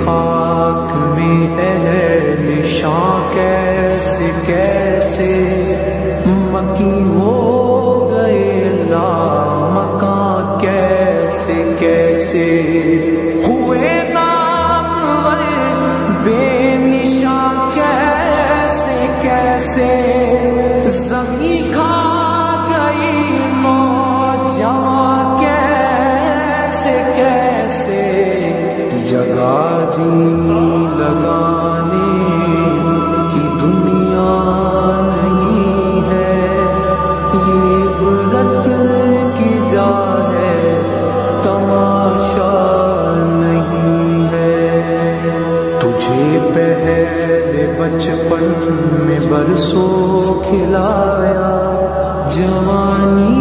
خاک میں اہل شان کیسے کیسے مکی ہو گئے لامکاں کیسے کیسے ہوئے نامور بے نشان کیسے کیسے زمین کھا گئی نوجوان کیسے کیسے جگہ جی لگانے کی دنیا نہیں ہے، یہ عبرت کی جا ہے تماشا نہیں ہے۔ تجھے پہلے بچپن میں برسوں کھلایا، جوانی